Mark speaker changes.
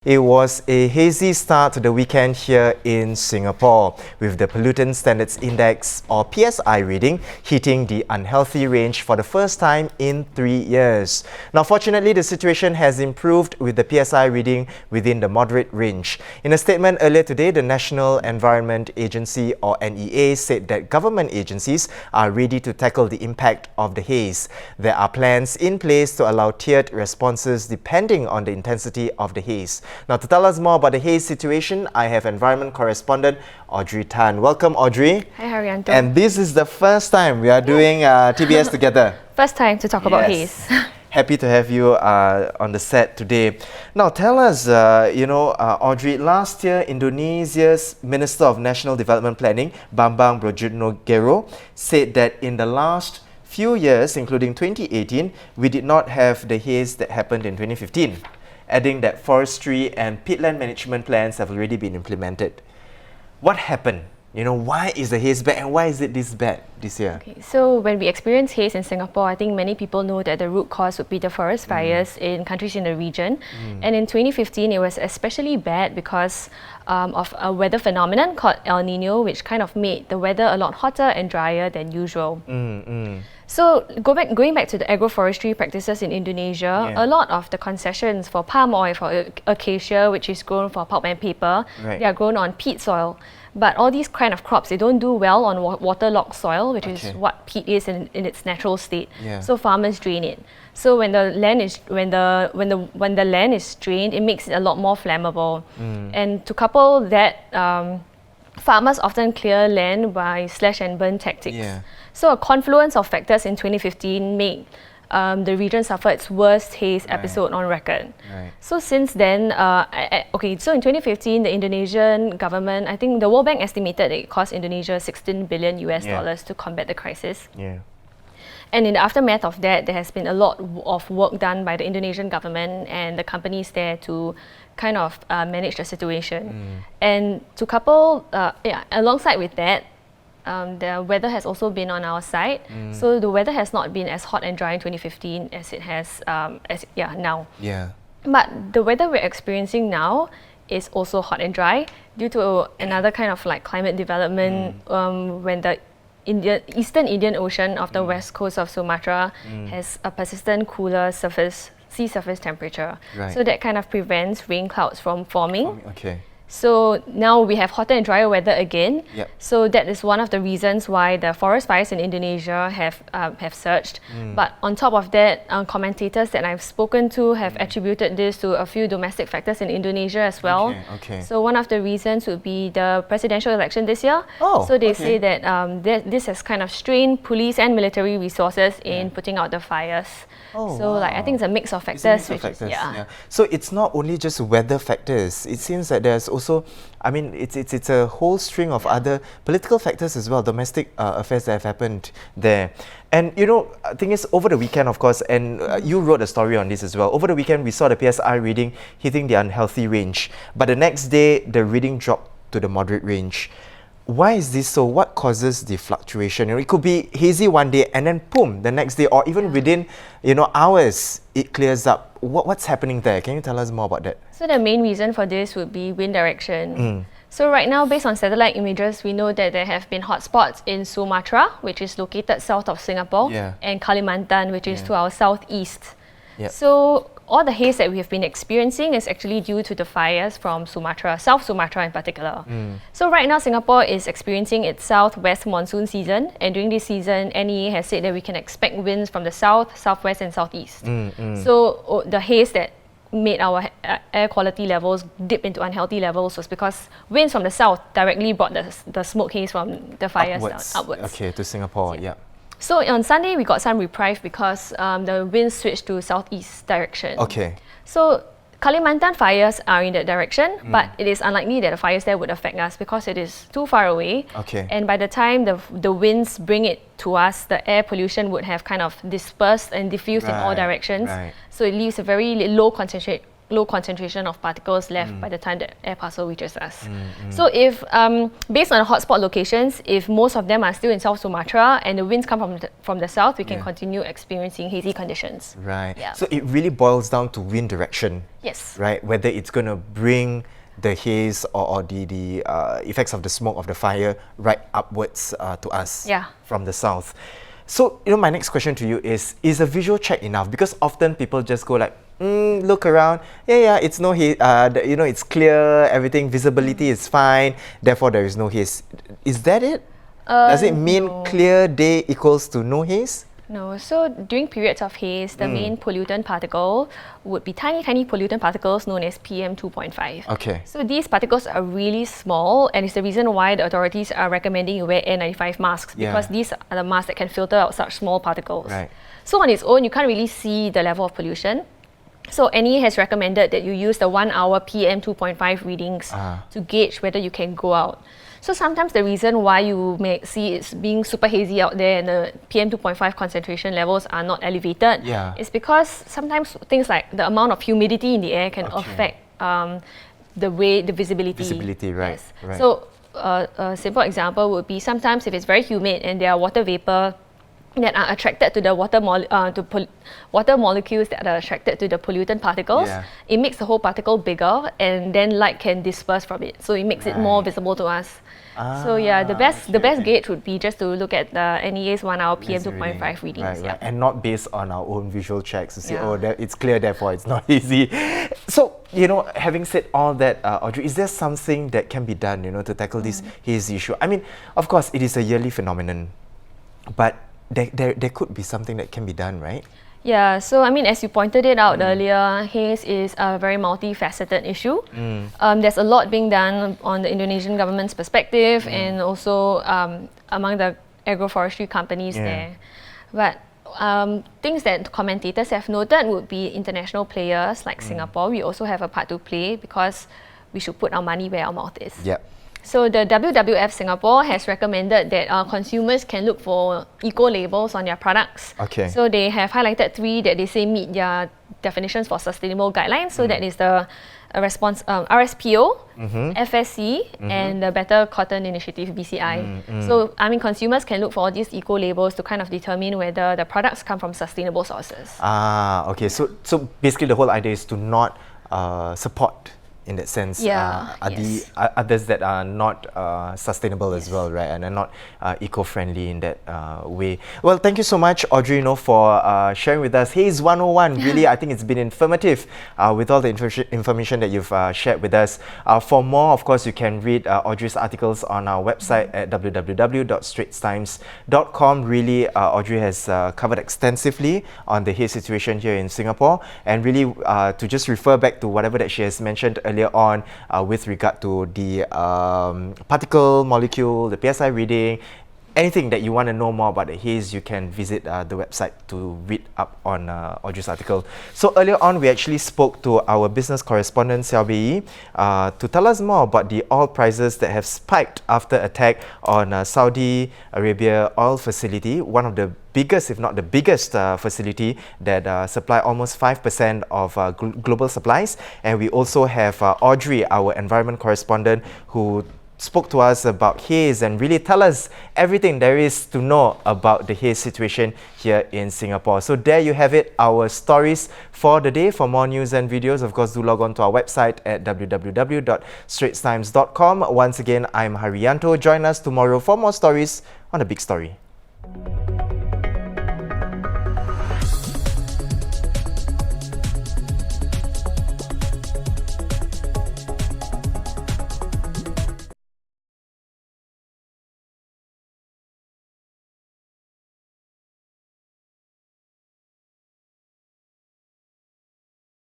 Speaker 1: It was a hazy start to the weekend here in Singapore, with the Pollutant Standards Index or PSI reading hitting the unhealthy range for the first time in 3 years. Now, fortunately, the situation has improved with the PSI reading within the moderate range. In a statement earlier today, the National Environment Agency or NEA said that government agencies are ready to tackle the impact of the haze. There are plans in place to allow tiered responses depending on the intensity of the haze. Now, to tell us more about the haze situation, I have environment correspondent Audrey Tan. Welcome, Audrey.
Speaker 2: Hi, Haryanto.
Speaker 1: And this is the first time we are doing TBS together.
Speaker 2: First time to talk about haze.
Speaker 1: Happy to have you on the set today. Now, tell us, Audrey, last year, Indonesia's Minister of National Development Planning, Bambang Brojonegoro, said that in the last few years, including 2018, we did not have the haze that happened in 2015. Adding that forestry and peatland management plans have already been implemented. What happened? Why is the haze bad and why is it this bad this year?
Speaker 2: Okay, so when we experience haze in Singapore, I think many people know that the root cause would be the forest fires in countries in the region. And in 2015, it was especially bad because of a weather phenomenon called El Nino, which kind of made the weather a lot hotter and drier than usual. So going back to the agroforestry practices in Indonesia, a lot of the concessions for palm oil, for acacia, which is grown for pulp and paper, they are grown on peat soil. But all these kind of crops, they don't do well on waterlogged soil, which is what peat is in its natural state. So farmers drain it. So when the land is when the land is drained, it makes it a lot more flammable. And to couple that, farmers often clear land by slash and burn tactics. So a confluence of factors in 2015 made the region suffer its worst haze episode on record. So since then, so in 2015, the Indonesian government, I think the World Bank estimated it cost Indonesia $16 billion to combat the crisis. And in the aftermath of that, there has been a lot of work done by the Indonesian government and the companies there to kind of manage the situation. And to couple, alongside with that, the weather has also been on our side. So the weather has not been as hot and dry in 2015 as it has now. But the weather we're experiencing now is also hot and dry due to another kind of like climate development when the Eastern Indian Ocean off the west coast of Sumatra has a persistent cooler sea surface temperature. So that kind of prevents rain clouds from forming. So now we have hotter and drier weather again. So that is one of the reasons why the forest fires in Indonesia have surged. But on top of that, commentators that I've spoken to have attributed this to a few domestic factors in Indonesia as well. So one of the reasons would be the presidential election this year. So they say that this has kind of strained police and military resources in putting out the fires. I think it's a mix of factors.
Speaker 1: So it's not only just weather factors. It seems that there's also, it's a whole string of other political factors as well, domestic affairs that have happened there. And the thing is, over the weekend, of course, and you wrote a story on this as well. Over the weekend, we saw the PSI reading hitting the unhealthy range, but the next day, the reading dropped to the moderate range. Why is this so? What causes the fluctuation? It could be hazy one day and then boom, the next day, or even within hours, it clears up. What's happening there? Can you tell us more about that?
Speaker 2: So the main reason for this would be wind direction. So right now, based on satellite images, we know that there have been hotspots in Sumatra, which is located south of Singapore, and Kalimantan, which is to our southeast. So all the haze that we have been experiencing is actually due to the fires from Sumatra, South Sumatra in particular. So right now, Singapore is experiencing its southwest monsoon season, and during this season, NEA has said that we can expect winds from the south, southwest, and southeast. So the haze that made our air quality levels dip into unhealthy levels was because winds from the south directly brought the smoke haze from the fires upwards.
Speaker 1: To Singapore,
Speaker 2: So on Sunday, we got some reprieve because the wind switched to southeast direction. So Kalimantan fires are in that direction, but it is unlikely that the fires there would affect us because it is too far away. And by the time the winds bring it to us, the air pollution would have kind of dispersed and diffused in all directions. So it leaves a very low low concentration of particles left by the time the air parcel reaches us. So if, based on the hotspot locations, if most of them are still in South Sumatra and the winds come from the south, we can continue experiencing hazy conditions.
Speaker 1: Right.
Speaker 2: Yeah.
Speaker 1: So it really boils down to wind direction.
Speaker 2: Yes.
Speaker 1: Right. Whether it's going to bring the haze or the effects of the smoke of the fire right upwards to us from the south. So, my next question to you is a visual check enough? Because often people just go like, look around, it's no haze, it's clear, everything, visibility is fine, therefore there is no haze. Is that it? Does it mean clear day equals to no haze?
Speaker 2: No, so during periods of haze, the main pollutant particle would be tiny pollutant particles known as PM 2.5.
Speaker 1: Okay.
Speaker 2: So these particles are really small, and it's the reason why the authorities are recommending you wear N95 masks, because these are the masks that can filter out such small particles.
Speaker 1: Right.
Speaker 2: So on its own, you can't really see the level of pollution. So NEA has recommended that you use the 1 hour PM 2.5 readings to gauge whether you can go out. So sometimes the reason why you may see it's being super hazy out there and the PM 2.5 concentration levels are not elevated is because sometimes things like the amount of humidity in the air can affect the visibility.
Speaker 1: Visibility, right.
Speaker 2: Yes.
Speaker 1: Right.
Speaker 2: So a simple example would be sometimes if it's very humid and there are water vapor that are attracted to the water molecules that are attracted to the pollutant particles, it makes the whole particle bigger, and then light can disperse from it. So it makes it more visible to us. So the best gauge would be just to look at the NEA's 1 hour PM 2.5 readings.
Speaker 1: Right. And not based on our own visual checks to say, it's clear, therefore it's not easy. So, having said all that, Audrey, is there something that can be done, to tackle this haze issue? I mean, of course, it is a yearly phenomenon, but there could be something that can be done, right?
Speaker 2: Yeah, so I mean, as you pointed it out earlier, haze is a very multifaceted issue. There's a lot being done on the Indonesian government's perspective and also among the agroforestry companies there. But things that commentators have noted would be international players like Singapore. We also have a part to play because we should put our money where our mouth is.
Speaker 1: Yep.
Speaker 2: So the WWF Singapore has recommended that consumers can look for eco-labels on their products.
Speaker 1: Okay.
Speaker 2: So they have highlighted 3 that they say meet their definitions for sustainable guidelines. So that is the RSPO, FSC, and the Better Cotton Initiative, BCI. So I mean, consumers can look for all these eco-labels to kind of determine whether the products come from sustainable sources.
Speaker 1: Okay. So basically the whole idea is to not support, in that sense, the others that are not sustainable as well, right? And are not eco-friendly in that way. Well, thank you so much, Audrey, for sharing with us Haze 101. Really, I think it's been informative with all the information that you've shared with us. For more, of course, you can read Audrey's articles on our website at www.straitstimes.com. Really, Audrey has covered extensively on the haze situation here in Singapore, and really to just refer back to whatever that she has mentioned earlier on with regard to the particle molecule, the PSI reading, anything that you want to know more about the haze, you can visit the website to read up on Audrey's article. So earlier on, we actually spoke to our business correspondent, Xiao Bei, to tell us more about the oil prices that have spiked after attack on Saudi Arabia oil facility, one of the biggest, if not the biggest facility that supply almost 5% of global supplies. And we also have Audrey, our environment correspondent, who spoke to us about haze and really tell us everything there is to know about the haze situation here in Singapore. So there you have it, our stories for the day. For more news and videos, of course, do log on to our website at www.straitstimes.com. Once again, I'm Haryanto. Join us tomorrow for more stories on The Big Story.